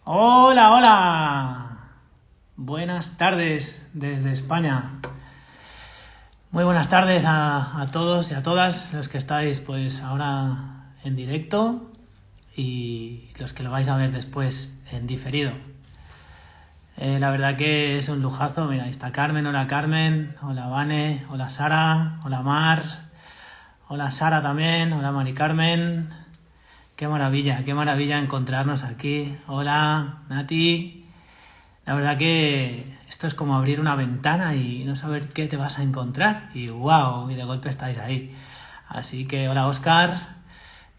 Hola, hola. Buenas tardes desde España. Muy buenas tardes a todos y a todas los que estáis pues ahora en directo y los que lo vais a ver después en diferido. La verdad que es un lujazo. Mira, ahí está Carmen. Hola Carmen. Hola Vane. Hola Sara. Hola Mar. Hola Sara también. Hola Mari Carmen. Qué maravilla encontrarnos aquí. Hola, Nati. La verdad que esto es como abrir una ventana y no saber qué te vas a encontrar. Y wow, y de golpe estáis ahí. Así que hola, Óscar.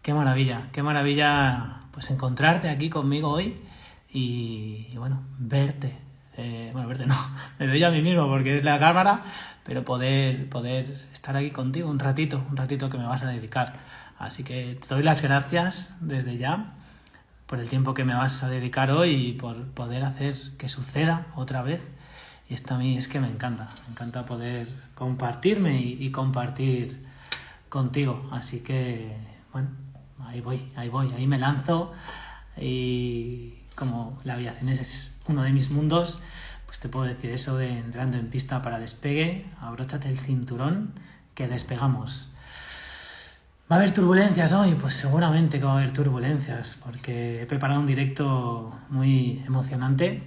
Qué maravilla pues encontrarte aquí conmigo hoy y bueno, verte. Verte no, me veo yo a mí mismo porque es la cámara, pero poder estar aquí contigo un ratito que me vas a dedicar. Así que te doy las gracias desde ya por el tiempo que me vas a dedicar hoy y por poder hacer que suceda otra vez. Y esto a mí es que me encanta poder compartirme y compartir contigo. Así que, bueno, ahí me lanzo. Y como la aviación es uno de mis mundos, pues te puedo decir eso de entrando en pista para despegue, abróchate el cinturón, que despegamos. ¿Va a haber turbulencias hoy? Pues seguramente que va a haber turbulencias, porque he preparado un directo muy emocionante.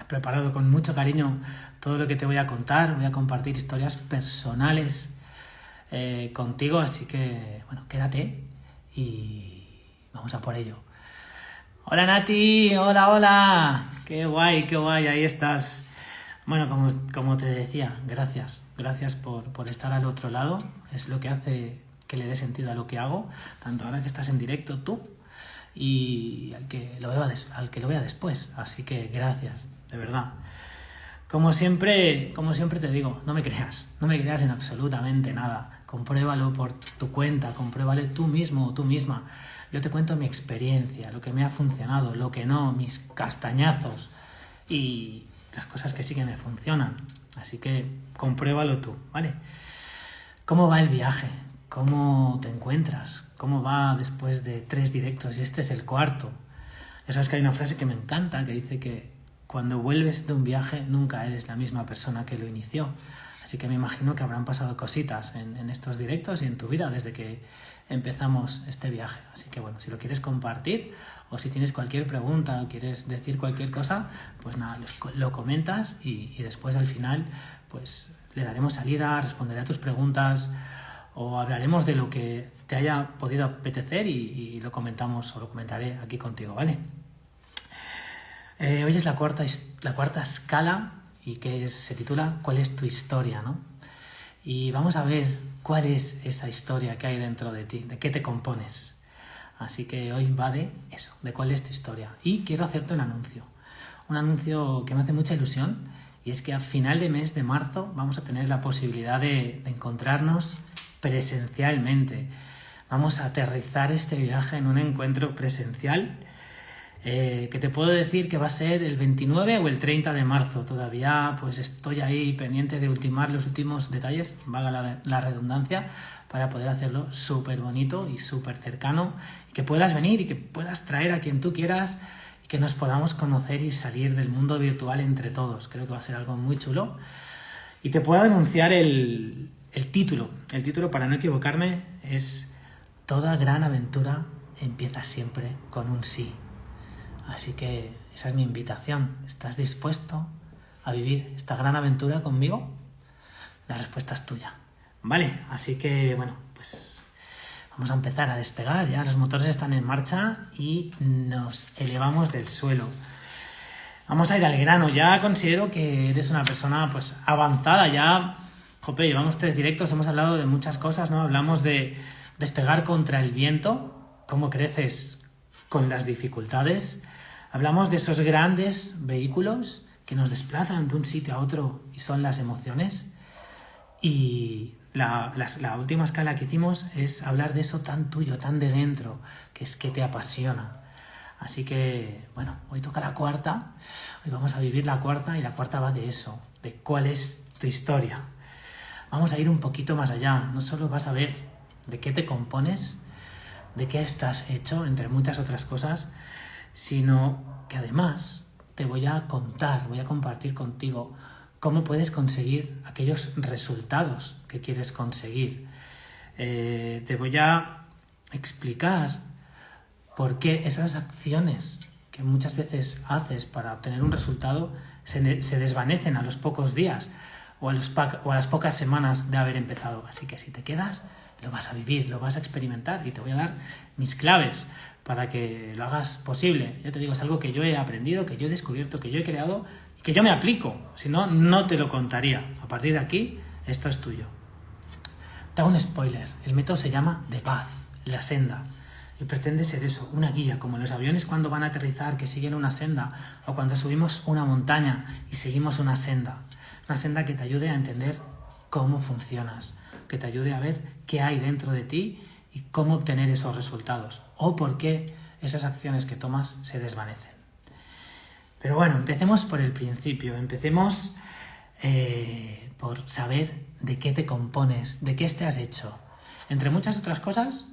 He preparado con mucho cariño todo lo que te voy a contar. Voy a compartir historias personales contigo, así que, bueno, quédate y vamos a por ello. Hola Nati, hola. Qué guay, ahí estás. Bueno, como te decía, gracias por estar al otro lado. Es lo que hace que le dé sentido a lo que hago, tanto ahora que estás en directo tú y al que lo vea después. Así que gracias, de verdad. Como siempre te digo, no me creas en absolutamente nada. Compruébalo por tu cuenta, compruébalo tú mismo o tú misma. Yo te cuento mi experiencia, lo que me ha funcionado, lo que no, mis castañazos y las cosas que sí que me funcionan. Así que compruébalo tú, ¿vale? ¿Cómo va el viaje? ¿Cómo te encuentras? ¿Cómo va después de 3 directos? Y este es el 4. Ya sabes que hay una frase que me encanta que dice que cuando vuelves de un viaje nunca eres la misma persona que lo inició. Así que me imagino que habrán pasado cositas en estos directos y en tu vida desde que empezamos este viaje. Así que bueno, si lo quieres compartir o si tienes cualquier pregunta o quieres decir cualquier cosa, pues nada, lo comentas y después al final pues le daremos salida, responderé a tus preguntas o hablaremos de lo que te haya podido apetecer y lo comentamos o lo comentaré aquí contigo, ¿vale? Hoy es la cuarta escala y que se titula ¿Cuál es tu historia?, ¿no? Y vamos a ver cuál es esa historia que hay dentro de ti, de qué te compones. Así que hoy va de eso, de cuál es tu historia. Y quiero hacerte un anuncio que me hace mucha ilusión, y es que a final de mes de marzo vamos a tener la posibilidad de encontrarnos presencialmente. Vamos a aterrizar este viaje en un encuentro presencial que te puedo decir que va a ser el 29 o el 30 de marzo. Todavía pues estoy ahí pendiente de ultimar los últimos detalles, valga la redundancia, para poder hacerlo súper bonito y súper cercano, y que puedas venir y que puedas traer a quien tú quieras y que nos podamos conocer y salir del mundo virtual entre todos. Creo que va a ser algo muy chulo. Y te puedo anunciar el título. El título, para no equivocarme, es Toda gran aventura empieza siempre con un sí. Así que esa es mi invitación. ¿Estás dispuesto a vivir esta gran aventura conmigo? La respuesta es tuya. Vale, así que bueno, pues vamos a empezar a despegar. Ya los motores están en marcha y nos elevamos del suelo. Vamos a ir al grano. Ya considero que eres una persona pues avanzada. Ya, jope, llevamos 3 directos, hemos hablado de muchas cosas, ¿no? Hablamos de despegar contra el viento, cómo creces con las dificultades. Hablamos de esos grandes vehículos que nos desplazan de un sitio a otro y son las emociones. Y la última escala que hicimos es hablar de eso tan tuyo, tan de dentro, que es que te apasiona. Así que, bueno, hoy toca la cuarta. Hoy vamos a vivir la cuarta y la cuarta va de eso, de cuál es tu historia. Vamos a ir un poquito más allá. No solo vas a ver de qué te compones, de qué estás hecho, entre muchas otras cosas, sino que además te voy a compartir contigo cómo puedes conseguir aquellos resultados que quieres conseguir. Te voy a explicar por qué esas acciones que muchas veces haces para obtener un resultado se desvanecen a los pocos días o a las pocas semanas de haber empezado. Así que si te quedas, lo vas a vivir, lo vas a experimentar y te voy a dar mis claves para que lo hagas posible. Ya te digo, es algo que yo he aprendido, que yo he descubierto, que yo he creado y que yo me aplico. Si no, no te lo contaría. A partir de aquí, esto es tuyo. Te hago un spoiler. El método se llama de paz, la senda. Y pretende ser eso, una guía, como los aviones cuando van a aterrizar, que siguen una senda, o cuando subimos una montaña y seguimos una senda. Una senda que te ayude a entender cómo funcionas, que te ayude a ver qué hay dentro de ti y cómo obtener esos resultados, o por qué esas acciones que tomas se desvanecen. Pero bueno, empecemos por el principio, empecemos por saber de qué te compones, de qué estás hecho. Entre muchas otras cosas,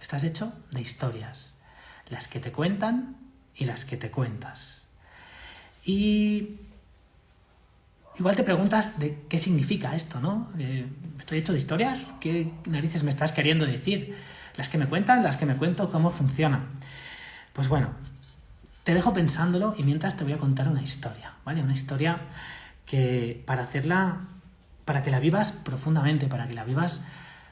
estás hecho de historias, las que te cuentan y las que te cuentas. Y igual te preguntas de qué significa esto, ¿no? ¿Estoy hecho de historias? ¿Qué narices me estás queriendo decir? Las que me cuentan, las que me cuento, ¿cómo funcionan? Pues bueno, te dejo pensándolo y mientras te voy a contar una historia, ¿vale? Una historia que para que la vivas profundamente, para que la vivas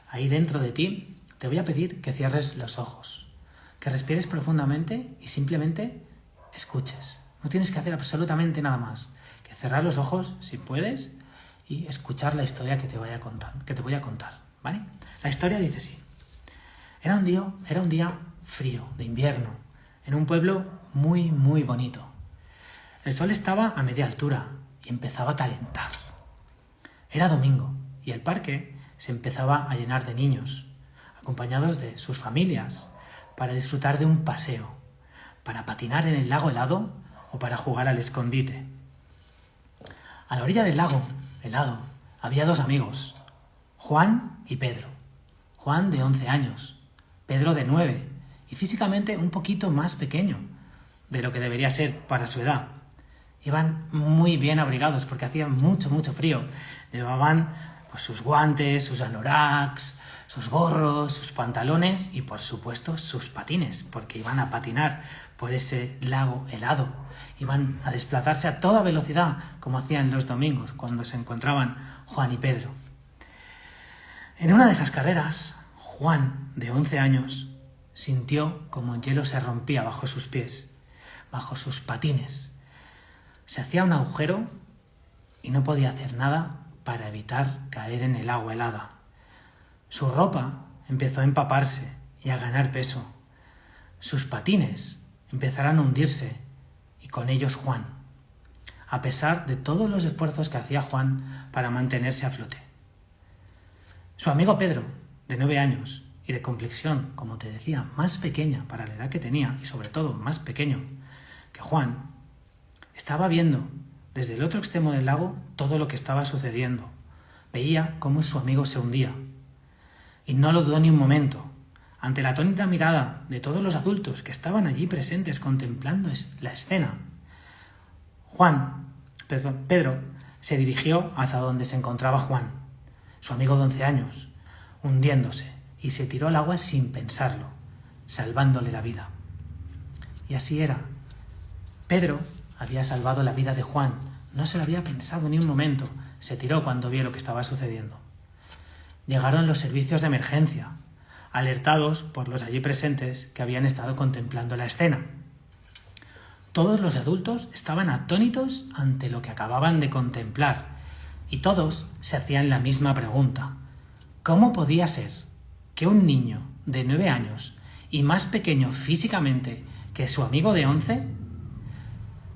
ahí dentro de ti, te voy a pedir que cierres los ojos, que respires profundamente y simplemente escuches. No tienes que hacer absolutamente nada más que cerrar los ojos si puedes y escuchar la historia que te voy a contar, ¿vale? La historia dice así. Era un día frío, de invierno, en un pueblo muy, muy bonito. El sol estaba a media altura y empezaba a calentar. Era domingo y el parque se empezaba a llenar de niños, acompañados de sus familias, para disfrutar de un paseo, para patinar en el lago helado o para jugar al escondite. A la orilla del lago helado había dos amigos, Juan y Pedro. Juan de 11 años, Pedro de 9, y físicamente un poquito más pequeño de lo que debería ser para su edad. Iban muy bien abrigados porque hacía mucho, mucho frío. Llevaban pues, sus guantes, sus anoraks, sus gorros, sus pantalones y por supuesto sus patines, porque iban a patinar por ese lago helado. Iban a desplazarse a toda velocidad, como hacían los domingos, cuando se encontraban Juan y Pedro. En una de esas carreras, Juan, de 11 años, sintió como el hielo se rompía bajo sus pies, bajo sus patines. Se hacía un agujero y no podía hacer nada para evitar caer en el agua helada. Su ropa empezó a empaparse y a ganar peso. Sus patines empezaron a hundirse y con ellos Juan, a pesar de todos los esfuerzos que hacía Juan para mantenerse a flote. Su amigo Pedro, de 9 años y de complexión, como te decía, más pequeña para la edad que tenía y sobre todo más pequeño que Juan, estaba viendo desde el otro extremo del lago todo lo que estaba sucediendo. Veía cómo su amigo se hundía. Y no lo dudó ni un momento. Ante la atónita mirada de todos los adultos que estaban allí presentes contemplando la escena, Pedro se dirigió hacia donde se encontraba Juan, su amigo de 11 años, hundiéndose, y se tiró al agua sin pensarlo, salvándole la vida. Y así era. Pedro había salvado la vida de Juan. No se lo había pensado ni un momento. Se tiró cuando vio lo que estaba sucediendo. Llegaron los servicios de emergencia, alertados por los allí presentes que habían estado contemplando la escena. Todos los adultos estaban atónitos ante lo que acababan de contemplar y todos se hacían la misma pregunta. ¿Cómo podía ser que un niño de 9 años y más pequeño físicamente que su amigo de 11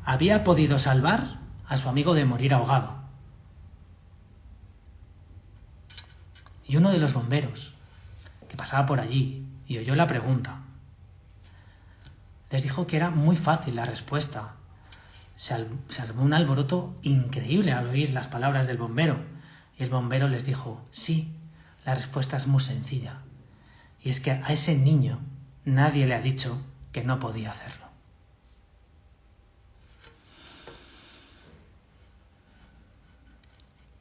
había podido salvar a su amigo de morir ahogado? Y uno de los bomberos que pasaba por allí y oyó la pregunta les dijo que era muy fácil la respuesta. Se armó un alboroto increíble al oír las palabras del bombero y el bombero les dijo: sí, la respuesta es muy sencilla, y es que a ese niño nadie le ha dicho que no podía hacerlo.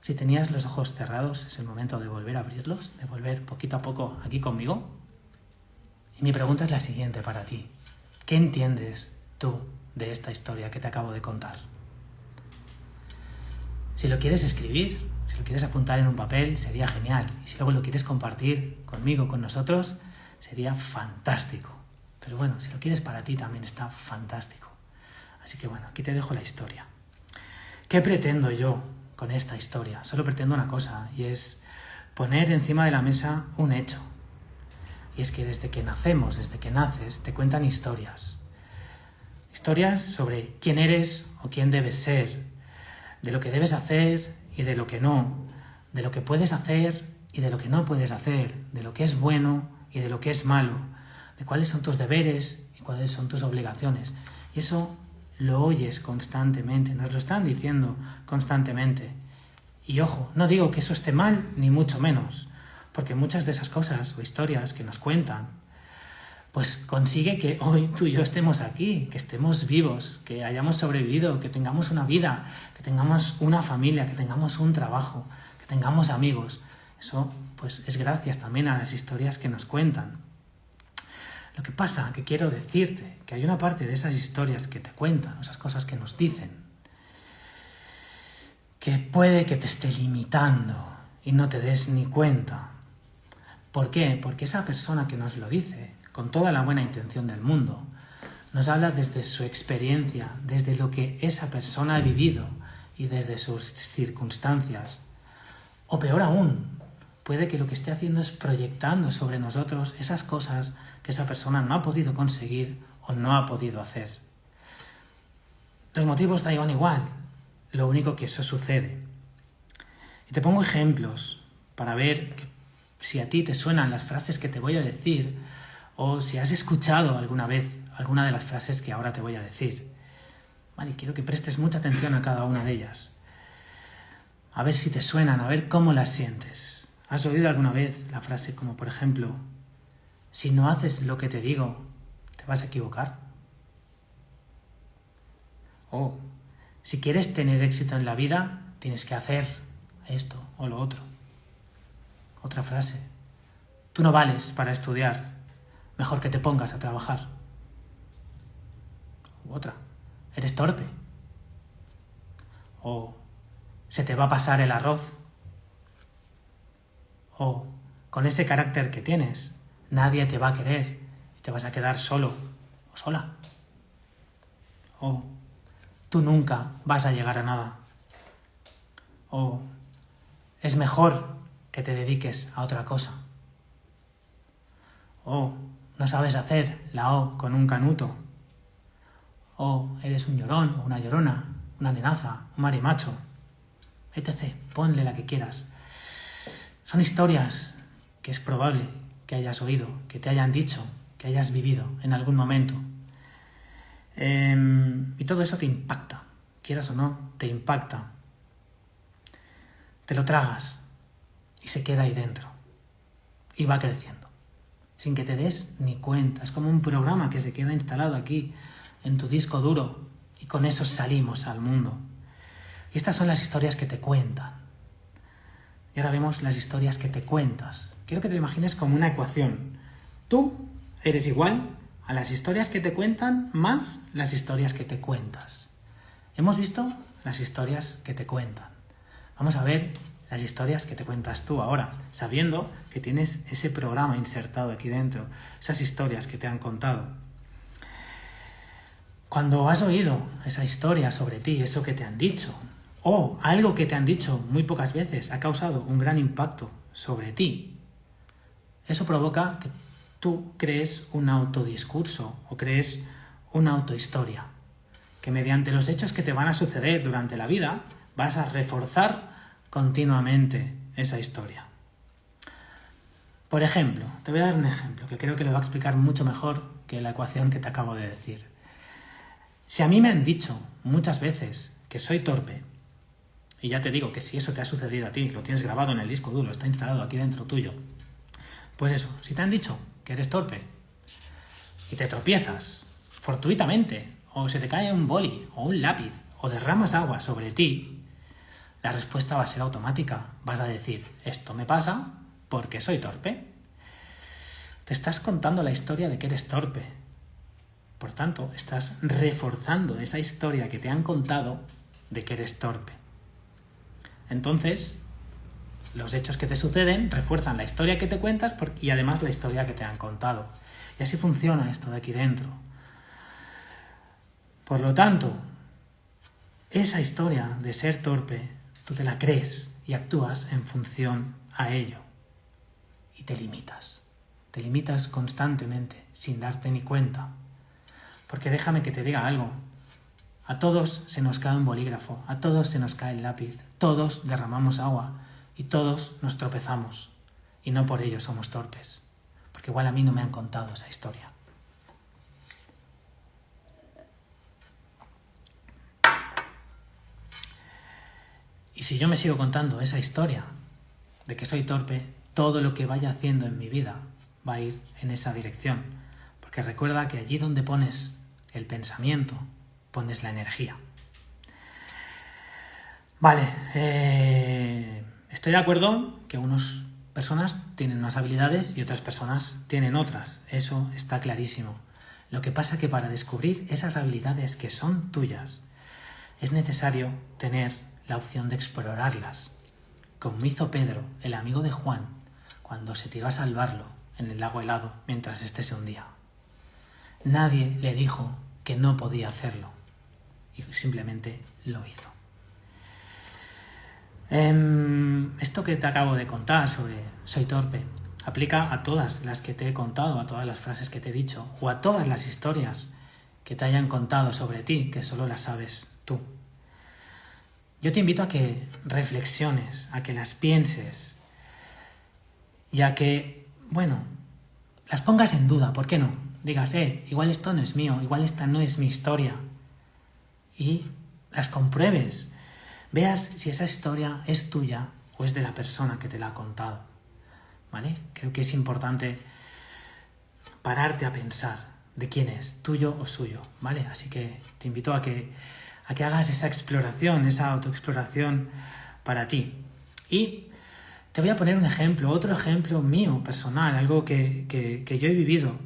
Si tenías los ojos cerrados, es el momento de volver a abrirlos, de volver poquito a poco aquí conmigo. Y mi pregunta es la siguiente para ti. ¿Qué entiendes tú de esta historia que te acabo de contar? Si lo quieres escribir, si lo quieres apuntar en un papel, sería genial. Y si luego lo quieres compartir conmigo, con nosotros, sería fantástico. Pero bueno, si lo quieres para ti también está fantástico. Así que bueno, aquí te dejo la historia. ¿Qué pretendo yo con esta historia? Solo pretendo una cosa, y es poner encima de la mesa un hecho. Y es que desde que nacemos, desde que naces, te cuentan historias. Historias sobre quién eres o quién debes ser, de lo que debes hacer y de lo que no, de lo que puedes hacer y de lo que no puedes hacer, de lo que es bueno y de lo que es malo, de cuáles son tus deberes y cuáles son tus obligaciones. Y eso lo oyes constantemente, nos lo están diciendo constantemente. Y ojo, no digo que eso esté mal, ni mucho menos, porque muchas de esas cosas o historias que nos cuentan, pues consigue que hoy tú y yo estemos aquí, que estemos vivos, que hayamos sobrevivido, que tengamos una vida, que tengamos una familia, que tengamos un trabajo, que tengamos amigos. Eso pues es gracias también a las historias que nos cuentan. Lo que pasa, que quiero decirte, que hay una parte de esas historias que te cuentan, esas cosas que nos dicen, que puede que te esté limitando y no te des ni cuenta. ¿Por qué? Porque esa persona que nos lo dice, con toda la buena intención del mundo, nos habla desde su experiencia, desde lo que esa persona ha vivido y desde sus circunstancias. O peor aún, puede que lo que esté haciendo es proyectando sobre nosotros esas cosas que esa persona no ha podido conseguir o no ha podido hacer. Los motivos dan igual, lo único que eso sucede. Y te pongo ejemplos para ver si a ti te suenan las frases que te voy a decir o si has escuchado alguna vez alguna de las frases que ahora te voy a decir. Vale, quiero que prestes mucha atención a cada una de ellas. A ver si te suenan, a ver cómo las sientes. ¿Has oído alguna vez la frase como, por ejemplo, si no haces lo que te digo, te vas a equivocar? O, si quieres tener éxito en la vida, tienes que hacer esto o lo otro. Otra frase, tú no vales para estudiar, mejor que te pongas a trabajar. U otra, eres torpe. O, se te va a pasar el arroz. O, con ese carácter que tienes, nadie te va a querer y te vas a quedar solo o sola. O, tú nunca vas a llegar a nada. O, es mejor que te dediques a otra cosa. O, no sabes hacer la O con un canuto. O, eres un llorón o una llorona, una nenaza, un marimacho, etc. Ponle la que quieras. Son historias que es probable que hayas oído, que te hayan dicho, que hayas vivido en algún momento. Y todo eso te impacta, quieras o no, te impacta. Te lo tragas y se queda ahí dentro. Y va creciendo, sin que te des ni cuenta. Es como un programa que se queda instalado aquí, en tu disco duro, y con eso salimos al mundo. Y estas son las historias que te cuentan. Y ahora vemos las historias que te cuentas. Quiero que te lo imagines como una ecuación. Tú eres igual a las historias que te cuentan más las historias que te cuentas. Hemos visto las historias que te cuentan. Vamos a ver las historias que te cuentas tú ahora, sabiendo que tienes ese programa insertado aquí dentro, esas historias que te han contado. Cuando has oído esa historia sobre ti, eso que te han dicho, o algo que te han dicho muy pocas veces ha causado un gran impacto sobre ti, eso provoca que tú crees un autodiscurso o crees una autohistoria, que mediante los hechos que te van a suceder durante la vida vas a reforzar continuamente esa historia. Por ejemplo, te voy a dar un ejemplo que creo que lo va a explicar mucho mejor que la ecuación que te acabo de decir. Si a mí me han dicho muchas veces que soy torpe, y ya te digo que si eso te ha sucedido a ti, lo tienes grabado en el disco duro, está instalado aquí dentro tuyo, pues eso, si te han dicho que eres torpe y te tropiezas fortuitamente, o se te cae un boli o un lápiz o derramas agua sobre ti, la respuesta va a ser automática. Vas a decir, esto me pasa porque soy torpe. Te estás contando la historia de que eres torpe. Por tanto, estás reforzando esa historia que te han contado de que eres torpe. Entonces, los hechos que te suceden refuerzan la historia que te cuentas y además la historia que te han contado. Y así funciona esto de aquí dentro. Por lo tanto, esa historia de ser torpe, tú te la crees y actúas en función a ello. Y te limitas. Te limitas constantemente, sin darte ni cuenta. Porque déjame que te diga algo. A todos se nos cae un bolígrafo, a todos se nos cae el lápiz, todos derramamos agua y todos nos tropezamos. Y no por ello somos torpes. Porque igual a mí no me han contado esa historia. Y si yo me sigo contando esa historia de que soy torpe, todo lo que vaya haciendo en mi vida va a ir en esa dirección. Porque recuerda que allí donde pones el pensamiento, pones la energía. Vale, estoy de acuerdo que unas personas tienen unas habilidades y otras personas tienen otras. Eso está clarísimo. Lo que pasa es que para descubrir esas habilidades que son tuyas, es necesario tener la opción de explorarlas, como hizo Pedro, el amigo de Juan, cuando se tiró a salvarlo en el lago helado mientras éste se hundía. Nadie le dijo que no podía hacerlo y simplemente lo hizo. Esto que te acabo de contar sobre soy torpe aplica a todas las que te he contado, a todas las frases que te he dicho o a todas las historias que te hayan contado sobre ti, que solo las sabes tú. Yo te invito a que reflexiones, a que las pienses y a que, las pongas en duda, ¿por qué no? Digas, igual esto no es mío, igual esta no es mi historia. Y las compruebes. Veas si esa historia es tuya o es de la persona que te la ha contado. ¿Vale? Creo que es importante pararte a pensar de quién es, tuyo o suyo. ¿Vale? Así que te invito a que hagas esa exploración, esa autoexploración para ti. Y te voy a poner un ejemplo, otro ejemplo mío, personal, algo que yo he vivido.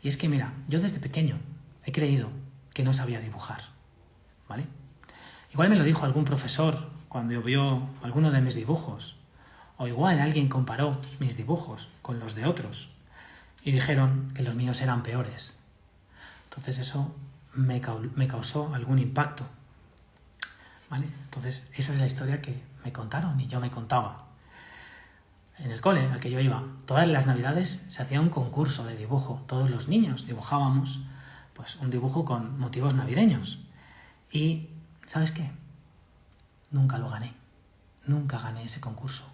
Y es que, mira, yo desde pequeño he creído que no sabía dibujar, ¿vale? Igual me lo dijo algún profesor cuando vio alguno de mis dibujos. O igual alguien comparó mis dibujos con los de otros y dijeron que los míos eran peores. Entonces eso me causó algún impacto, ¿vale? Entonces esa es la historia que me contaron y yo me contaba. En el cole al que yo iba, todas las navidades se hacía un concurso de dibujo. Todos los niños dibujábamos pues un dibujo con motivos navideños. Y, ¿sabes qué? Nunca lo gané. Nunca gané ese concurso.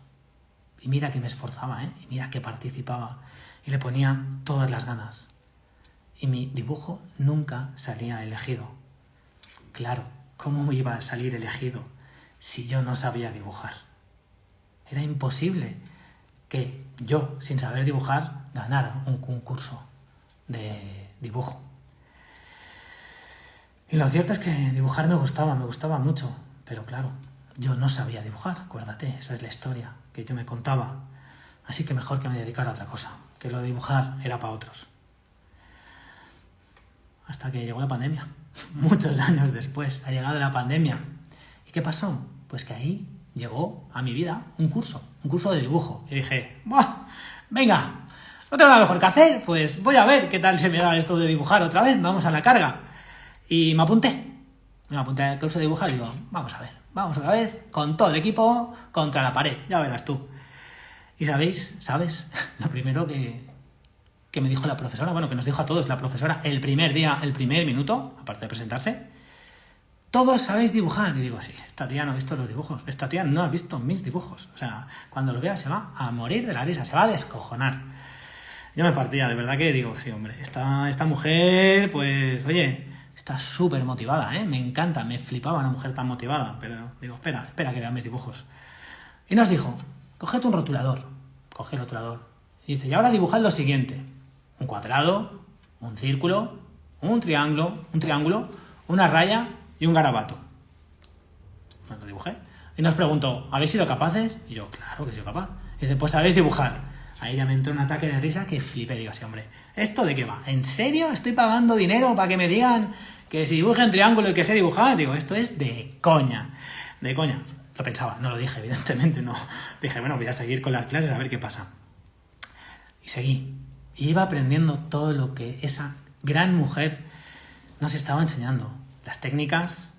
Y mira que me esforzaba, y mira que participaba. Y le ponía todas las ganas. Y mi dibujo nunca salía elegido. Claro, ¿cómo iba a salir elegido si yo no sabía dibujar? Era imposible que yo, sin saber dibujar, ganara un concurso de dibujo. Y lo cierto es que dibujar me gustaba mucho, pero claro, yo no sabía dibujar, acuérdate, esa es la historia que yo me contaba. Así que mejor que me dedicara a otra cosa, que lo de dibujar era para otros. Hasta que llegó la pandemia, muchos años después, ha llegado la pandemia. ¿Y qué pasó? Pues que ahí llegó a mi vida un curso de dibujo. Y dije, ¡buah! Venga, no tengo nada mejor que hacer, pues voy a ver qué tal se me da esto de dibujar otra vez, vamos a la carga. Y me apunté al curso de dibujar y digo, vamos otra vez, con todo el equipo, contra la pared, ya verás tú. Y ¿sabes? Lo primero que me dijo la profesora, que nos dijo a todos la profesora, el primer día, el primer minuto, aparte de presentarse, todos sabéis dibujar. Y digo, sí, esta tía no ha visto los dibujos, esta tía no ha visto mis dibujos. O sea, cuando lo vea se va a morir de la risa, se va a descojonar. Yo me partía, de verdad que digo, sí, hombre, esta mujer, pues, oye, está súper motivada, me encanta, me flipaba una mujer tan motivada. Pero digo, espera que vea mis dibujos. Y nos dijo, coged un rotulador. Cogí el rotulador. Y dice, y ahora dibujad lo siguiente. Un cuadrado, un círculo, un triángulo, una raya y un garabato. Lo dibujé. Y nos preguntó, ¿habéis sido capaces? Y yo, claro que he sido capaz. Y dice, pues sabéis dibujar. Ahí ya me entró un ataque de risa que flipé. Digo, sí, hombre, ¿esto de qué va? ¿En serio? ¿Estoy pagando dinero para que me digan que si dibuje un triángulo y que sé dibujar? Digo, esto es de coña. De coña. Lo pensaba, no lo dije, evidentemente, no. Dije, bueno, voy a seguir con las clases a ver qué pasa. Y seguí. Y iba aprendiendo todo lo que esa gran mujer nos estaba enseñando. Las técnicas,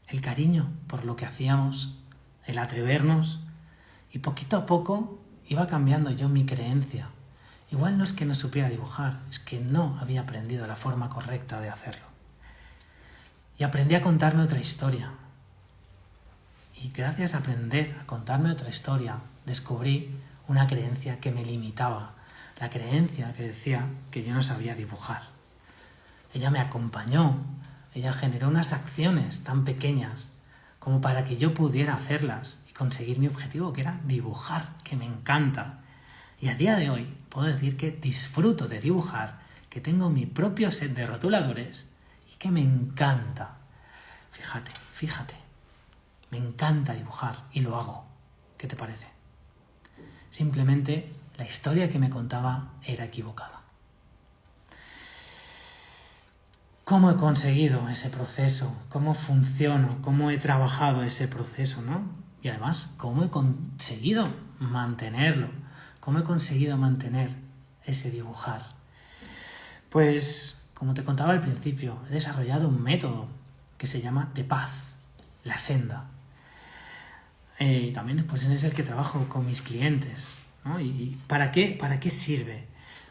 el cariño por lo que hacíamos, el atrevernos. Y poquito a poco iba cambiando yo mi creencia. Igual no es que no supiera dibujar, es que no había aprendido la forma correcta de hacerlo. Y aprendí a contarme otra historia. Y gracias a aprender a contarme otra historia, descubrí una creencia que me limitaba. La creencia que decía que yo no sabía dibujar. Ella me acompañó, ella generó unas acciones tan pequeñas como para que yo pudiera hacerlas y conseguir mi objetivo, que era dibujar, que me encanta. Y a día de hoy puedo decir que disfruto de dibujar, que tengo mi propio set de rotuladores y que me encanta. Fíjate, me encanta dibujar y lo hago. ¿Qué te parece? Simplemente la historia que me contaba era equivocada. ¿Cómo he conseguido ese proceso? ¿Cómo funciono? ¿Cómo he trabajado ese proceso, ¿no? Y además, ¿cómo he conseguido mantenerlo? ¿Cómo he conseguido mantener ese dibujar? Pues, como te contaba al principio, he desarrollado un método que se llama The Path, la senda. También pues es el que trabajo con mis clientes, ¿no? ¿Y para qué sirve?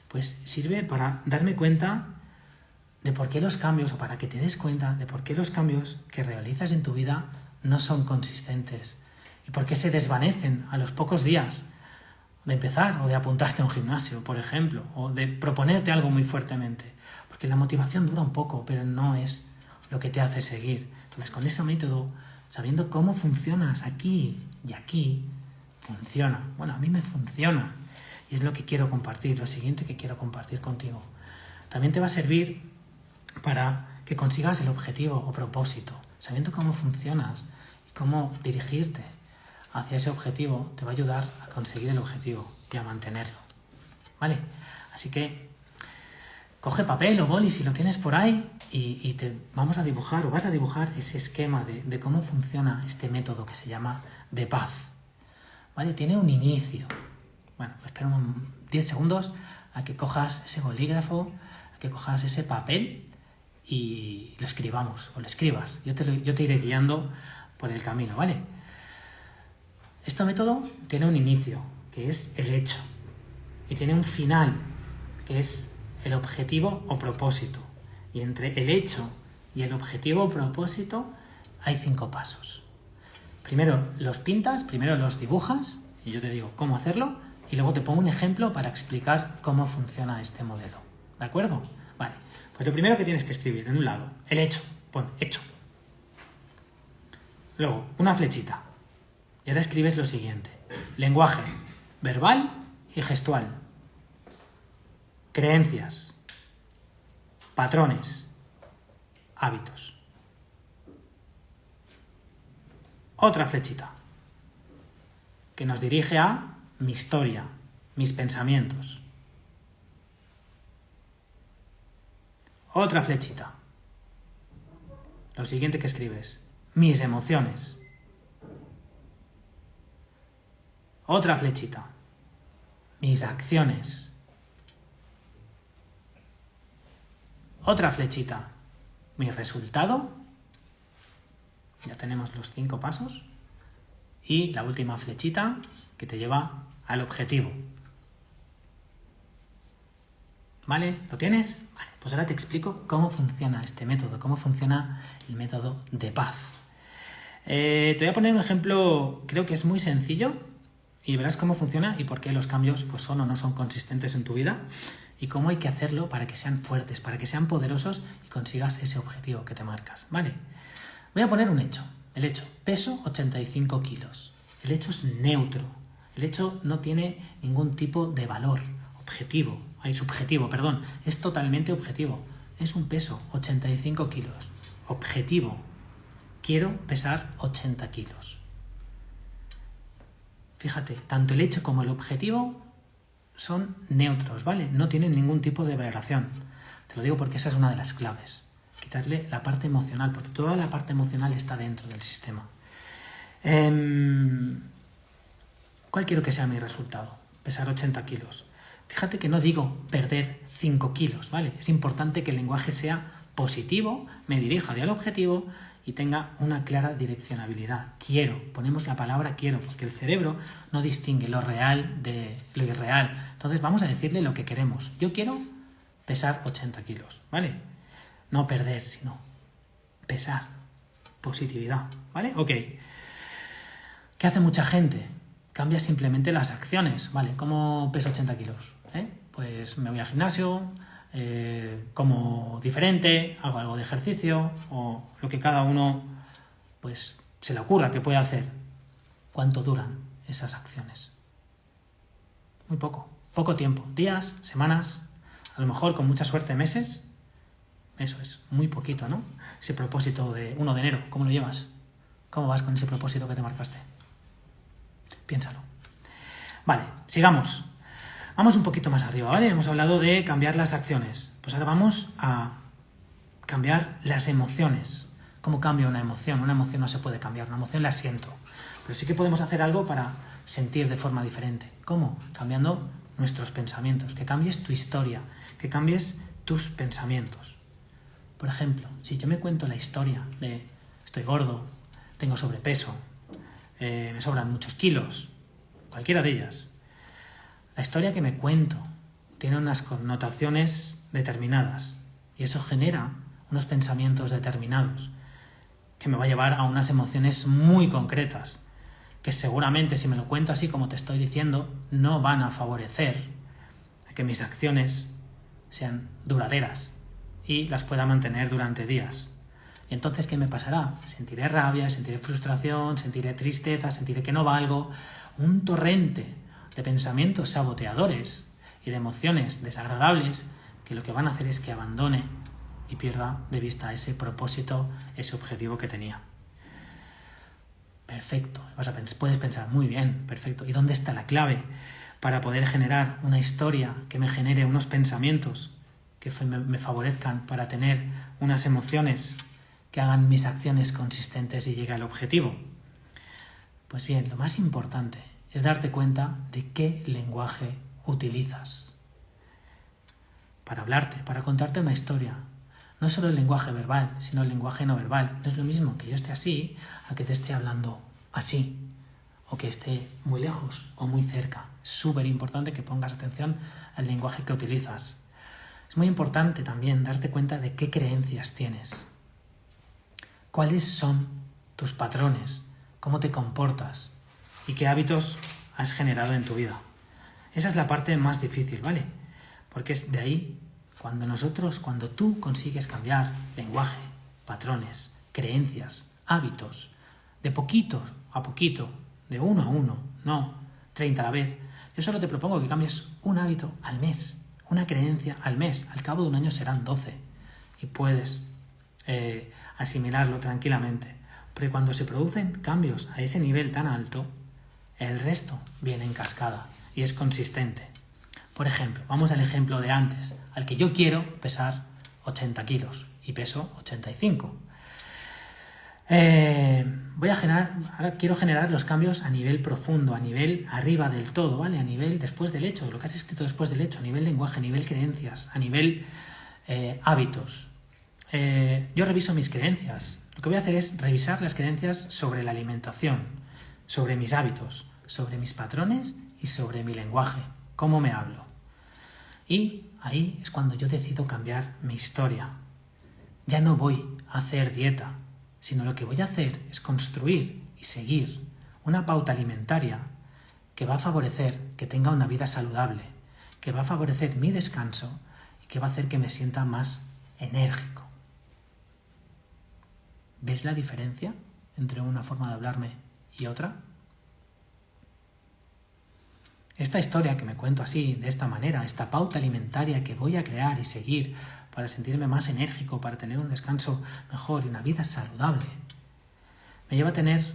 Pues sirve para darme cuenta de por qué los cambios, o para que te des cuenta de por qué los cambios que realizas en tu vida no son consistentes y por qué se desvanecen a los pocos días de empezar o de apuntarte a un gimnasio, por ejemplo, o de proponerte algo muy fuertemente. Porque la motivación dura un poco, pero no es lo que te hace seguir. Entonces, con ese método, sabiendo cómo funcionas aquí y aquí, funciona. Bueno, a mí me funciona. Y es lo que quiero compartir, lo siguiente que quiero compartir contigo. También te va a servir para que consigas el objetivo o propósito. Sabiendo cómo funcionas y cómo dirigirte hacia ese objetivo, te va a ayudar a conseguir el objetivo y a mantenerlo. ¿Vale? Así que coge papel o boli si lo tienes por ahí y vamos a dibujar o vas a dibujar ese esquema de cómo funciona este método que se llama The Path. ¿Vale? Tiene un inicio. Bueno, espera 10 segundos a que cojas ese bolígrafo, a que cojas ese papel y lo escribamos o lo escribas. Yo te iré guiando por el camino, ¿vale? Este método tiene un inicio, que es el hecho, y tiene un final, que es el objetivo o propósito. Y entre el hecho y el objetivo o propósito hay 5 pasos. Primero los pintas, primero los dibujas, y yo te digo cómo hacerlo, y luego te pongo un ejemplo para explicar cómo funciona este modelo. ¿De acuerdo? Vale, pues lo primero que tienes que escribir en un lado, el hecho, pon hecho. Luego, una flechita. Y ahora escribes lo siguiente. Lenguaje, verbal y gestual. Creencias, patrones, hábitos. Otra flechita que nos dirige a mi historia, mis pensamientos. Otra flechita. Lo siguiente que escribes, mis emociones. Otra flechita, mis acciones. Otra flechita, mi resultado. Ya tenemos los 5 pasos. Y la última flechita que te lleva al objetivo. ¿Vale? ¿Lo tienes? Vale, pues ahora te explico cómo funciona este método, cómo funciona el método The Path. Te voy a poner un ejemplo, creo que es muy sencillo, y verás cómo funciona y por qué los cambios pues, son o no son consistentes en tu vida y cómo hay que hacerlo para que sean fuertes, para que sean poderosos y consigas ese objetivo que te marcas. ¿Vale? Voy a poner un hecho. El hecho, peso 85 kilos. El hecho es neutro. El hecho no tiene ningún tipo de valor subjetivo, perdón. Es totalmente objetivo. Es un peso, 85 kilos. Objetivo. Quiero pesar 80 kilos. Fíjate, tanto el hecho como el objetivo son neutros, ¿vale? No tienen ningún tipo de variación. Te lo digo porque esa es una de las claves. Quitarle la parte emocional, porque toda la parte emocional está dentro del sistema. ¿Cuál quiero que sea mi resultado? Pesar 80 kilos. Fíjate que no digo perder 5 kilos, ¿vale? Es importante que el lenguaje sea positivo, me dirija hacia el objetivo y tenga una clara direccionabilidad. Quiero, ponemos la palabra quiero, porque el cerebro no distingue lo real de lo irreal. Entonces vamos a decirle lo que queremos. Yo quiero pesar 80 kilos, ¿vale? No perder, sino pesar. Positividad, ¿vale? Ok. ¿Qué hace mucha gente? Cambia simplemente las acciones, ¿vale? ¿Cómo peso 80 kilos? Pues me voy al gimnasio, como diferente, hago algo de ejercicio o lo que cada uno pues se le ocurra que puede hacer. ¿Cuánto duran esas acciones? Muy poco tiempo, días, semanas, a lo mejor con mucha suerte meses. Eso es, muy poquito, ¿no? Ese propósito de 1 de enero, ¿cómo lo llevas? ¿Cómo vas con ese propósito que te marcaste? Piénsalo. Vale, sigamos. Vamos un poquito más arriba, ¿vale? Hemos hablado de cambiar las acciones. Pues ahora vamos a cambiar las emociones. ¿Cómo cambio una emoción? Una emoción no se puede cambiar, una emoción la siento. Pero sí que podemos hacer algo para sentir de forma diferente. ¿Cómo? Cambiando nuestros pensamientos. Que cambies tu historia, que cambies tus pensamientos. Por ejemplo, si yo me cuento la historia de estoy gordo, tengo sobrepeso, me sobran muchos kilos, cualquiera de ellas, la historia que me cuento tiene unas connotaciones determinadas y eso genera unos pensamientos determinados que me va a llevar a unas emociones muy concretas que seguramente si me lo cuento así como te estoy diciendo no van a favorecer a que mis acciones sean duraderas y las pueda mantener durante días. Y entonces, ¿qué me pasará? Sentiré rabia, sentiré frustración, sentiré tristeza, sentiré que no valgo, un torrente de pensamientos saboteadores y de emociones desagradables que lo que van a hacer es que abandone y pierda de vista ese propósito, ese objetivo que tenía. Perfecto, puedes pensar, muy bien, perfecto. ¿Y dónde está la clave para poder generar una historia que me genere unos pensamientos que me favorezcan para tener unas emociones que hagan mis acciones consistentes y llegue al objetivo? Pues bien, lo más importante es darte cuenta de qué lenguaje utilizas para hablarte, para contarte una historia. No solo el lenguaje verbal, sino el lenguaje no verbal. No es lo mismo que yo esté así a que te esté hablando así, o que esté muy lejos o muy cerca. Es súper importante que pongas atención al lenguaje que utilizas. Es muy importante también darte cuenta de qué creencias tienes. ¿Cuáles son tus patrones? ¿Cómo te comportas? ¿Y qué hábitos has generado en tu vida? Esa es la parte más difícil, ¿vale? Porque es de ahí cuando tú consigues cambiar lenguaje, patrones, creencias, hábitos, de poquito a poquito, de 1 a 1, no 30 a la vez. Yo solo te propongo que cambies un hábito al mes, una creencia al mes. Al cabo de un año serán 12 y puedes asimilarlo tranquilamente. Porque cuando se producen cambios a ese nivel tan alto, el resto viene en cascada y es consistente. Por ejemplo, vamos al ejemplo de antes, al que yo quiero pesar 80 kilos y peso 85. Ahora quiero generar los cambios a nivel profundo, a nivel arriba del todo, ¿vale? A nivel después del hecho, lo que has escrito después del hecho, a nivel lenguaje, a nivel creencias, a nivel hábitos. Yo reviso mis creencias. Lo que voy a hacer es revisar las creencias sobre la alimentación, sobre mis hábitos, sobre mis patrones y sobre mi lenguaje, cómo me hablo. Y ahí es cuando yo decido cambiar mi historia. Ya no voy a hacer dieta, sino lo que voy a hacer es construir y seguir una pauta alimentaria que va a favorecer que tenga una vida saludable, que va a favorecer mi descanso y que va a hacer que me sienta más enérgico. ¿Ves la diferencia entre una forma de hablarme y otra? Esta historia que me cuento así, de esta manera, esta pauta alimentaria que voy a crear y seguir para sentirme más enérgico, para tener un descanso mejor y una vida saludable, me lleva a tener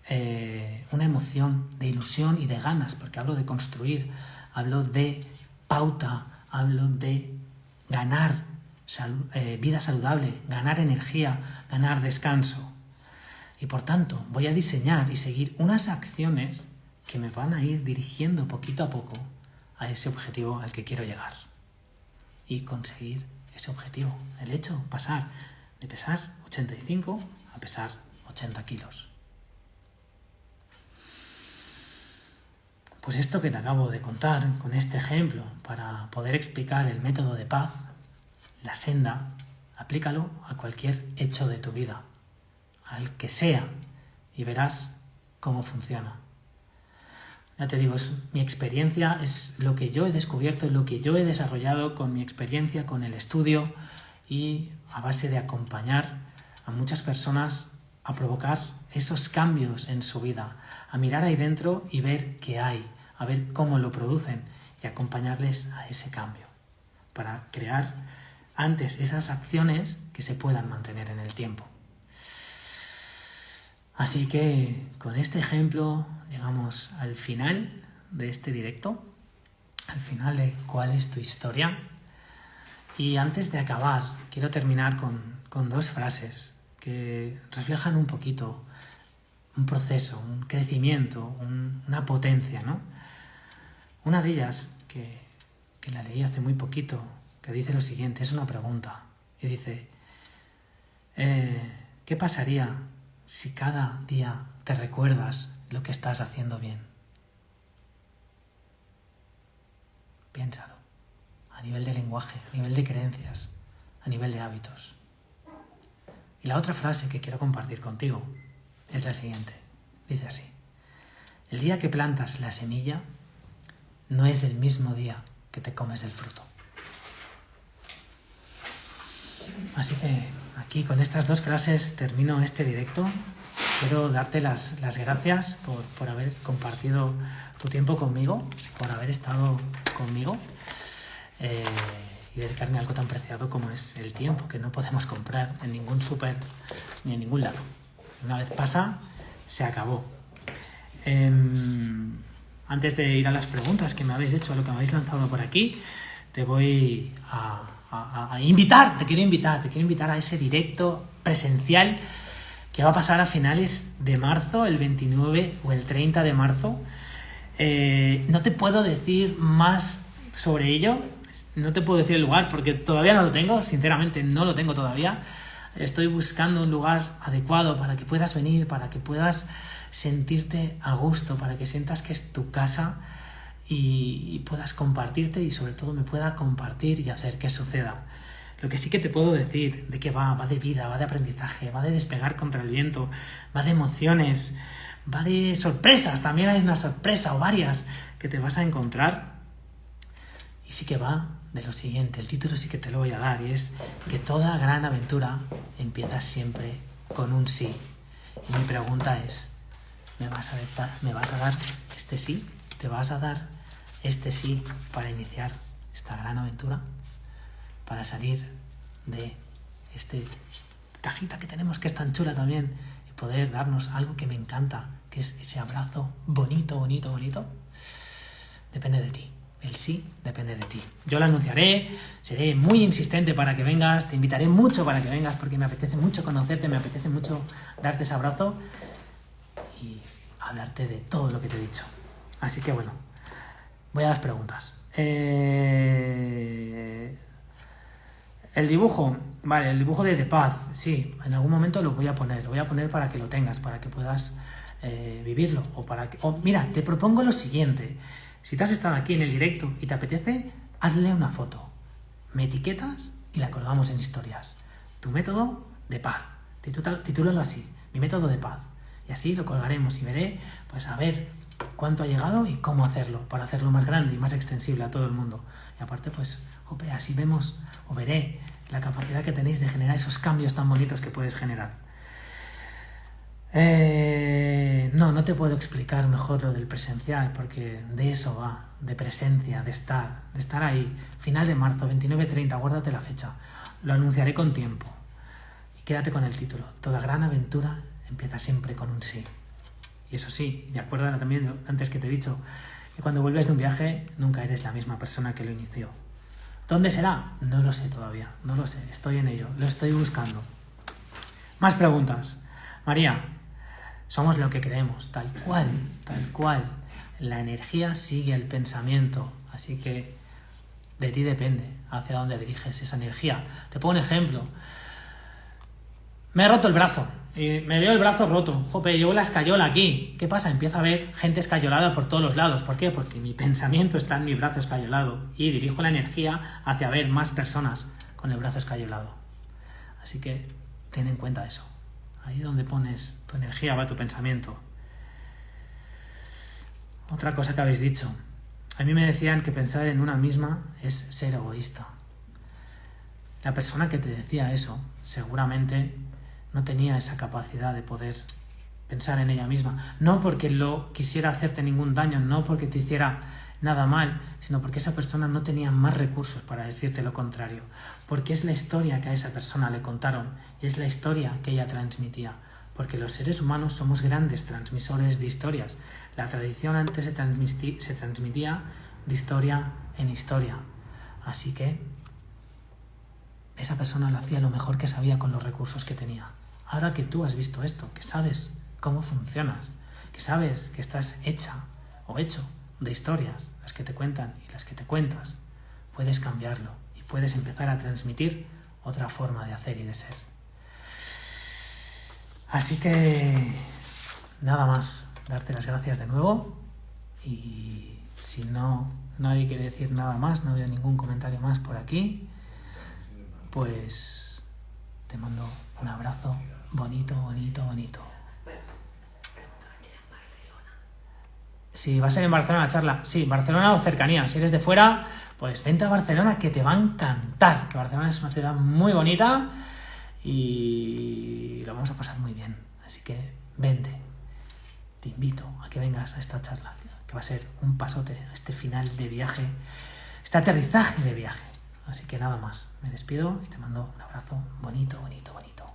una emoción de ilusión y de ganas, porque hablo de construir, hablo de pauta, hablo de ganar vida saludable, ganar energía, ganar descanso. Y por tanto voy a diseñar y seguir unas acciones que me van a ir dirigiendo poquito a poco a ese objetivo al que quiero llegar y conseguir ese objetivo. El hecho, pasar de pesar 85 a pesar 80 kilos. Pues esto que te acabo de contar con este ejemplo para poder explicar el método de paz, la senda, aplícalo a cualquier hecho de tu vida, al que sea, y verás cómo funciona. Ya te digo, es mi experiencia, es lo que yo he descubierto, es lo que yo he desarrollado con mi experiencia, con el estudio y a base de acompañar a muchas personas a provocar esos cambios en su vida, a mirar ahí dentro y ver qué hay, a ver cómo lo producen y acompañarles a ese cambio para crear antes esas acciones que se puedan mantener en el tiempo. Así que con este ejemplo llegamos al final de este directo, al final de cuál es tu historia. Y antes de acabar, quiero terminar con dos frases que reflejan un poquito un proceso, un crecimiento, una potencia, ¿no? Una de ellas, que la leí hace muy poquito, que dice lo siguiente, es una pregunta, y dice, ¿qué pasaría si cada día te recuerdas lo que estás haciendo bien? Piénsalo, a nivel de lenguaje, a nivel de creencias, a nivel de hábitos. Y la otra frase que quiero compartir contigo es la siguiente, dice así, el día que plantas la semilla no es el mismo día que te comes el fruto. Así que aquí con estas dos frases termino este directo. Quiero darte las gracias por haber compartido tu tiempo conmigo, por haber estado conmigo y dedicarme a algo tan preciado como es el tiempo, que no podemos comprar en ningún súper ni en ningún lado. Una vez pasa, se acabó. Antes de ir a las preguntas que me habéis hecho, a lo que me habéis lanzado por aquí, te voy a invitar, te quiero invitar a ese directo presencial que va a pasar a finales de marzo, el 29 o el 30 de marzo. No te puedo decir más sobre ello, no te puedo decir el lugar porque todavía no lo tengo, sinceramente no lo tengo todavía. Estoy buscando un lugar adecuado para que puedas venir, para que puedas sentirte a gusto, para que sientas que es tu casa y puedas compartirte y sobre todo me pueda compartir y hacer que suceda. Lo que sí que te puedo decir de qué va de vida, va de aprendizaje, va de despegar contra el viento, va de emociones, va de sorpresas, también hay una sorpresa o varias que te vas a encontrar. Y sí que va de lo siguiente, el título sí que te lo voy a dar y es que toda gran aventura empieza siempre con un sí. Y mi pregunta es, ¿me vas a dar este sí? ¿Te vas a dar este sí para iniciar esta gran aventura? Para salir de esta cajita que tenemos que es tan chula también y poder darnos algo que me encanta, que es ese abrazo bonito, bonito, bonito. Depende de ti. El sí depende de ti. Yo lo anunciaré, seré muy insistente para que vengas, te invitaré mucho para que vengas porque me apetece mucho conocerte, me apetece mucho darte ese abrazo y hablarte de todo lo que te he dicho. Así que bueno, voy a las preguntas. El dibujo, vale, el dibujo de paz, sí, en algún momento lo voy a poner para que lo tengas, para que puedas vivirlo, mira, te propongo lo siguiente, si te has estado aquí en el directo y te apetece, hazle una foto, me etiquetas y la colgamos en historias, tu método de paz, titúlalo así, mi método de paz, y así lo colgaremos y veré, pues a ver cuánto ha llegado y cómo hacerlo, para hacerlo más grande y más extensible a todo el mundo, y aparte pues, así vemos o veré la capacidad que tenéis de generar esos cambios tan bonitos que puedes generar. No te puedo explicar mejor lo del presencial porque de eso va, de presencia, de estar ahí. Final de marzo, 29-30, guárdate la fecha. Lo anunciaré con tiempo. Y quédate con el título. Toda gran aventura empieza siempre con un sí. Y eso sí, y acuérdate también antes que te he dicho, que cuando vuelves de un viaje nunca eres la misma persona que lo inició. ¿Dónde será? No lo sé todavía, no lo sé, estoy en ello, lo estoy buscando. Más preguntas. María, somos lo que creemos, tal cual, tal cual. La energía sigue el pensamiento, así que de ti depende hacia dónde diriges esa energía. Te pongo un ejemplo. Me he roto el brazo y me veo el brazo roto. Jope, llevo la escayola aquí. ¿Qué pasa? Empiezo a ver gente escayolada por todos los lados. ¿Por qué? Porque mi pensamiento está en mi brazo escayolado y dirijo la energía hacia ver más personas con el brazo escayolado. Así que ten en cuenta eso. Ahí donde pones tu energía va tu pensamiento. Otra cosa que habéis dicho. A mí me decían que pensar en una misma es ser egoísta. La persona que te decía eso seguramente no tenía esa capacidad de poder pensar en ella misma. No porque lo quisiera hacerte ningún daño, no porque te hiciera nada mal, sino porque esa persona no tenía más recursos para decirte lo contrario. Porque es la historia que a esa persona le contaron y es la historia que ella transmitía. Porque los seres humanos somos grandes transmisores de historias. La tradición antes se transmitía de historia en historia. Así que esa persona lo hacía lo mejor que sabía con los recursos que tenía. Ahora que tú has visto esto, que sabes cómo funcionas, que sabes que estás hecha o hecho de historias, las que te cuentan y las que te cuentas, puedes cambiarlo y puedes empezar a transmitir otra forma de hacer y de ser. Así que nada más, darte las gracias de nuevo y si no, nadie quiere decir nada más, no veo ningún comentario más por aquí, pues te mando un abrazo bonito, bonito, bonito. Si va a ser en Barcelona la charla, sí, Barcelona o cercanía. Si eres de fuera, pues vente a Barcelona que te va a encantar. Que Barcelona es una ciudad muy bonita y lo vamos a pasar muy bien. Así que vente. Te invito a que vengas a esta charla, que va a ser un pasote a este final de viaje, este aterrizaje de viaje. Así que nada más, me despido y te mando un abrazo bonito, bonito, bonito.